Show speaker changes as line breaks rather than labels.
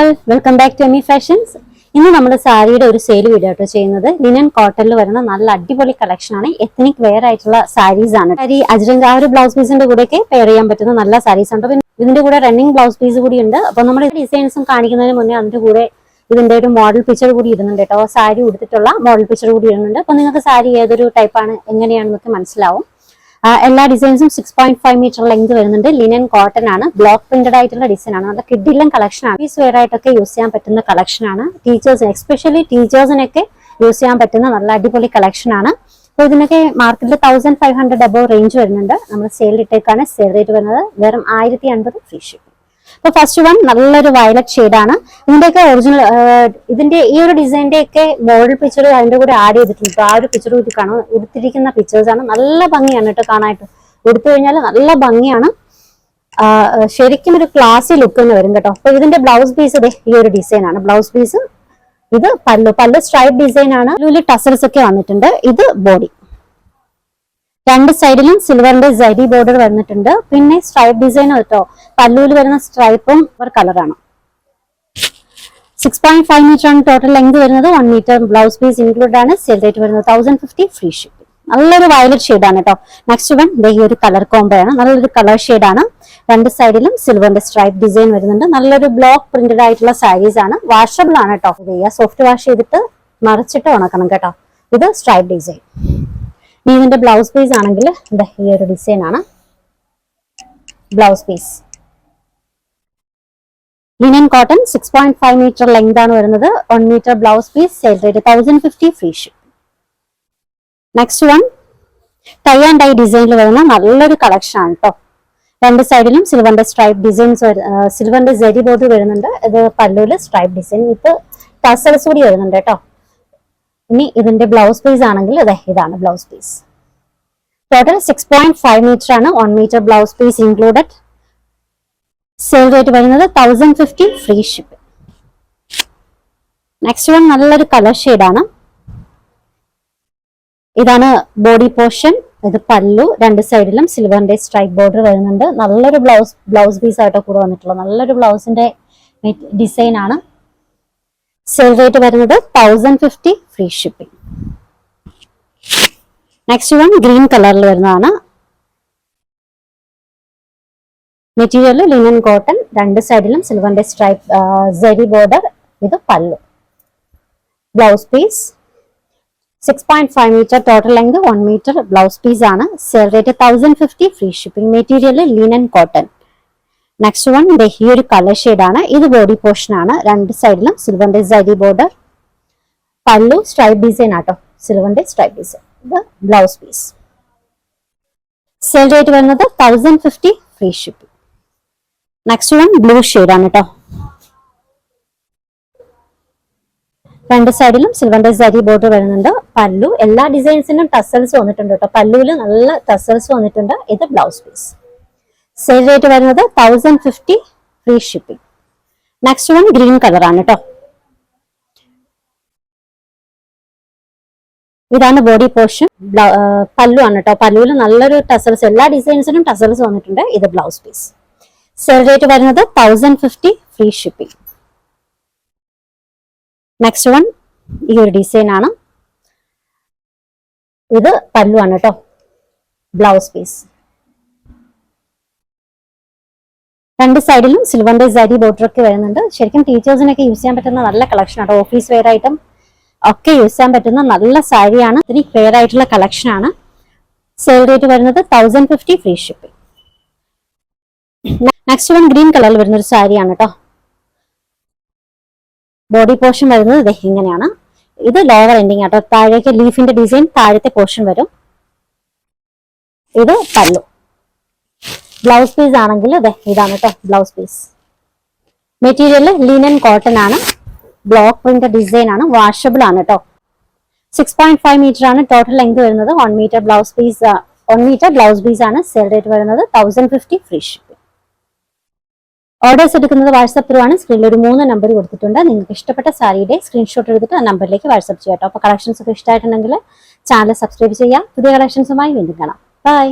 all, welcome back to Emmy Fashions. ഇന്ന് നമ്മൾ സാരിയുടെ ഒരു സെയിൽ വീഡിയോ ആട്ടോ ചെയ്യുന്നത്. ലിനൻ കോട്ടണിൽ വരുന്ന നല്ല അടിപൊളി കളക്ഷൻ ആണ്. എത്നിക് വെയർ ആയിട്ടുള്ള സാരീസ് ആണ്. സാരി അജ്രംഗ ആ ഒരു ബ്ലൗസ് പീസിന്റെ കൂടെയൊക്കെ പെയർ ചെയ്യാൻ പറ്റുന്ന നല്ല സാരീസ് ഉണ്ട്. പിന്നെ ഇതിന്റെ കൂടെ റണ്ണിങ് ബ്ലൗസ് പീസ് കൂടി ഉണ്ട്. അപ്പൊ നമ്മുടെ ഡിസൈൻസും കാണിക്കുന്നതിന് മുന്നേ അതിന്റെ കൂടെ ഇതിന്റെ ഒരു മോഡൽ പിക്ചർ കൂടി ഇടുന്നുണ്ട് കേട്ടോ. സാരി ഉടുത്തിട്ടുള്ള മോഡൽ പിക്ചർ കൂടി ഇടുന്നുണ്ട്. അപ്പൊ നിങ്ങൾക്ക് സാരി ഏതൊരു ടൈപ്പാണ് എങ്ങനെയാണെന്നൊക്കെ മനസ്സിലാവും. എല്ലാ ഡിസൈൻസും 6.5 മീറ്റർ ലെങ്ത് വരുന്നുണ്ട്. ലിനൻ കോട്ടൺ ആണ്. ബ്ലോക്ക് പ്രിന്റഡ് ആയിട്ടുള്ള ഡിസൈൻ ആണ്. നല്ല കിഡിലൻ കളക്ഷൻ ആണ്. ഓഫീസ് വെയർ ആയിട്ടൊക്കെ യൂസ് ചെയ്യാൻ പറ്റുന്ന കളക്ഷൻ ആണ്. ടീച്ചേഴ്സിന് എസ്പെഷ്യലി ടീച്ചേഴ്സിനൊക്കെ യൂസ് ചെയ്യാൻ പറ്റുന്ന നല്ല അടിപൊളി കളക്ഷൻ ആണ്. അപ്പോൾ ഇതിനൊക്കെ മാർക്കറ്റിൽ 1500 അബവ് റേഞ്ച് വരുന്നുണ്ട്. നമ്മൾ സെയിൽ ഇട്ടേക്കാണ്. സെയിൽ റേറ്റ് വരുന്നത് വെറും 1050 ഫ്രീ ഷിപ്പിംഗ്. അപ്പൊ ഫസ്റ്റ് വൺ നല്ലൊരു വയലറ്റ് ഷെയ്ഡാണ്. ഇതിന്റെയൊക്കെ ഒറിജിനൽ ഇതിന്റെ ഈ ഒരു ഡിസൈനിന്റെ ഒക്കെ മോഡൽ പിക്ചർ അതിന്റെ കൂടെ ആഡ് ചെയ്തിട്ടുണ്ട്. ആ ഒരു പിക്ചർ കൂടി കാണും. ഉടുത്തിരിക്കുന്ന പിക്ചേഴ്സ് ആണ്. നല്ല ഭംഗിയാണ് കേട്ടോ കാണാനായിട്ട്. ഉടുത്തു കഴിഞ്ഞാൽ നല്ല ഭംഗിയാണ്. ശരിക്കും ഒരു ക്ലാസി ലുക്ക് തന്നെ വരും കേട്ടോ. അപ്പൊ ഇതിന്റെ ബ്ലൗസ് പീസ് ഈ ഒരു ഡിസൈൻ ആണ്. ബ്ലൗസ് പീസ് ഇത് പല്ലു സ്ട്രൈപ്പ് ഡിസൈൻ ആണ്. ഇതിൽ ടസൽസ് ഒക്കെ വന്നിട്ടുണ്ട്. ഇത് ബോഡി. രണ്ട് സൈഡിലും സിൽവറിന്റെ സരി ബോർഡർ വന്നിട്ടുണ്ട്. പിന്നെ സ്ട്രൈപ്പ് ഡിസൈൻ കേട്ടോ. പല്ലുവിൽ വരുന്ന സ്ട്രൈപ്പും കളറാണ്. 6.5 മീറ്റർ ആണ് ടോട്ടൽ ലെങ്ത് വരുന്നത്. 1 മീറ്റർ ബ്ലൗസ് പീസ് ഇൻക്ലൂഡ് ആണ്. സെയിൽ റേറ്റ് വരുന്നത് 1050 ഫ്രീ ഷിപ്പിംഗ്. നല്ലൊരു വയലറ്റ് ഷെയ്ഡ് ആണ് കേട്ടോ. നെക്സ്റ്റ് വൺ ഈ ഒരു കളർ കോംബോ ആണ്. നല്ലൊരു കളർ ഷെയ്ഡ് ആണ്. രണ്ട് സൈഡിലും സിൽവറിന്റെ സ്ട്രൈപ്പ് ഡിസൈൻ വരുന്നുണ്ട്. നല്ലൊരു ബ്ലോക്ക് പ്രിന്റഡ് ആയിട്ടുള്ള സാരീസ് ആണ്. വാഷബിൾ ആണ് കേട്ടോ. സോഫ്റ്റ് വാഷ് ചെയ്തിട്ട് മറിച്ചിട്ട് ഉണക്കണം കേട്ടോ. ഇത് സ്ട്രൈപ്പ് ഡിസൈൻ. ഇതിന്റെ ബ്ലൗസ് പീസ് ആണെങ്കിൽ ഈ ഒരു ഡിസൈൻ ആണ് blouse piece. Linen cotton 6.5 metre length ആണ് വരുന്നത്. 1 metre blouse piece. Sale rate 1050 free ship. Next one tie and dye ഡിസൈനിൽ വരുന്ന നല്ലൊരു കളക്ഷൻ ആണ് കേട്ടോ. രണ്ട് സൈഡിലും സിൽവറിന്റെ സ്ട്രൈപ്പ് ഡിസൈൻസ് സിൽവറിന്റെ ജരി ബോർഡർ വരുന്നുണ്ട്. ഇത് പല്ലുവില് സ്ട്രൈപ്പ് ഡിസൈൻ വിത്ത് ടസൽസ് കൂടി വരുന്നുണ്ട് കേട്ടോ. ഇനി ഇതിന്റെ ബ്ലൗസ് പീസ് ആണെങ്കിൽ ഇതാണ് ബ്ലൗസ് പീസ്. ടോട്ടൽ 6.5 മീറ്റർ ആണ്. 1 metre blouse piece included. Sale rate വരുന്നത് 1050 ഫ്രീ ഷിപ്പ്. നെക്സ്റ്റ് വൺ നല്ലൊരു കളർ ഷെയ്ഡ് ആണ്. ഇതാണ് ബോഡി പോർഷൻ. ഇത് പല്ലു. രണ്ട് സൈഡിലും സിൽവറിന്റെ സ്ട്രൈപ്പ് ബോർഡർ വരുന്നുണ്ട്. നല്ലൊരു ബ്ലൗസ് പീസ് ആയിട്ടോ കൂടെ വന്നിട്ടുള്ള നല്ലൊരു ബ്ലൗസിന്റെ ഡിസൈൻ ആണ്. സെയിൽ റേറ്റ് വരുന്നത് 1050 free shipping. Next one green കളറിൽ വരുന്നതാണ്. Material linen cotton. രണ്ട് സൈഡിലും സിൽവറിന്റെ സ്ട്രൈപ്പ് സരി ബോർഡർ. ഇത് pallu. Blouse piece 6.5 metre total length. 1 metre blouse piece ആണ്. Sale rate 1050 free shipping. Material linen cotton. Next one ഈ ഒരു കളർ ഷെയ്ഡ് ആണ്. ഇത് ബോഡി പോർഷൻ ആണ്. രണ്ട് സൈഡിലും സിൽവറിന്റെ സരി ബോർഡർ. പല്ലു സ്ട്രൈപ്പ് ഡിസൈൻ ആട്ടോ. സിൽവറിന്റെ സ്ട്രൈപ്പ് ഡിസൈൻ. ഇത് ബ്ലൗസ് പീസ്. സെയിൽ റേറ്റ് വരുന്നത് 1050 free shipping. Next one blue shade ആണ് കേട്ടോ. രണ്ട് സൈഡിലും സിൽവറിന്റെ സരി ബോർഡർ വരുന്നുണ്ട്. പല്ലു എല്ലാ ഡിസൈൻസിനും ടസൽസ് വന്നിട്ടുണ്ട് കേട്ടോ. പല്ലുവിൽ നല്ല ടസൽസ് വന്നിട്ടുണ്ട്. ഇത് ബ്ലൗസ് പീസ്. സെയിൽ റേറ്റ് വരുന്നത് 1050 free shipping. Next one green colour ആണ് കേട്ടോ. ഇതാണ് ബോഡി പോർഷൻ. പല്ലു ആണ് കേട്ടോ. പല്ലുവിൽ നല്ലൊരു ടസൽസ് എല്ലാ ഡിസൈൻസിനും ടസൽസ് വന്നിട്ടുണ്ട്. ഇത് ബ്ലൗസ് പീസ്. സെയിൽ റേറ്റ് വരുന്നത് 1050 ഫ്രീ ഷിപ്പിംഗ്. നെക്സ്റ്റ് വൺ ഈ ഒരു ഡിസൈൻ ആണ്. ഇത് പല്ലു ആണ് കേട്ടോ. Blouse piece. രണ്ട് സൈഡിലും സിൽവറിന്റെ സരി ബോർഡർ ഒക്കെ വരുന്നുണ്ട്. ശരിക്കും ടീച്ചേഴ്സിനൊക്കെ യൂസ് ചെയ്യാൻ പറ്റുന്ന നല്ല കളക്ഷൻ ആണ്. ഓഫീസ് വെയർ ആയിട്ടും ഒക്കെ യൂസ് ചെയ്യാൻ പറ്റുന്ന നല്ല സാരിയാണ്. ഇതിന് ഫെയർ ആയിട്ടുള്ള കളക്ഷൻ ആണ്. സെയിൽ റേറ്റ് വരുന്നത് 1050 free shipping. Next one green കളറിൽ വരുന്ന ഒരു സാരിയാണ് കേട്ടോ. ബോഡി പോർഷൻ വരുന്നത് ഇങ്ങനെയാണ്. ഇത് ലോവർ എൻഡിങ് ആട്ടോ. താഴേക്ക് ലീഫിന്റെ ഡിസൈൻ താഴത്തെ പോർഷൻ വരും. ഇത് പല്ലു. ബ്ലൗസ് പീസ് ആണെങ്കിൽ ഇതാണ് കേട്ടോ blouse piece. Material linen cotton ആണ്. ബ്ലോക്ക് പ്രിന്റ് ഡിസൈൻ ആണ്. വാഷബിൾ ആണ് കേട്ടോ. 6.5 മീറ്റർ ആണ് ടോട്ടൽ ലെങ്ത് വരുന്നത്. 1 മീറ്റർ ബ്ലൗസ് പീസ് ആണ്. സെയിൽ റേറ്റ് വരുന്നത് 1050 ഫ്രീ ഷിപ്പിംഗ്. ഓർഡേഴ്സ് എടുക്കുന്നത് വാട്സ്ആപ്പ് ത്രൂ ആണ്. സ്ക്രീനിൽ ഒരു 3 നമ്പർ കൊടുത്തിട്ടുണ്ട്. നിങ്ങൾക്ക് ഇഷ്ടപ്പെട്ട സാരിയുടെ സ്ക്രീൻഷോട്ട് എടുത്തിട്ട് ആ നമ്പറിലേക്ക് വാട്സ്ആപ്പ് ചെയ്യാം കേട്ടോ. അപ്പോൾ കളക്ഷൻസ് ഒക്കെ ഇഷ്ടമായിട്ടുണ്ടെങ്കിൽ ചാനൽ സബ്സ്ക്രൈബ് ചെയ്യാം. പുതിയ കളക്ഷൻസുമായി വീണ്ടും കാണാം. ബൈ.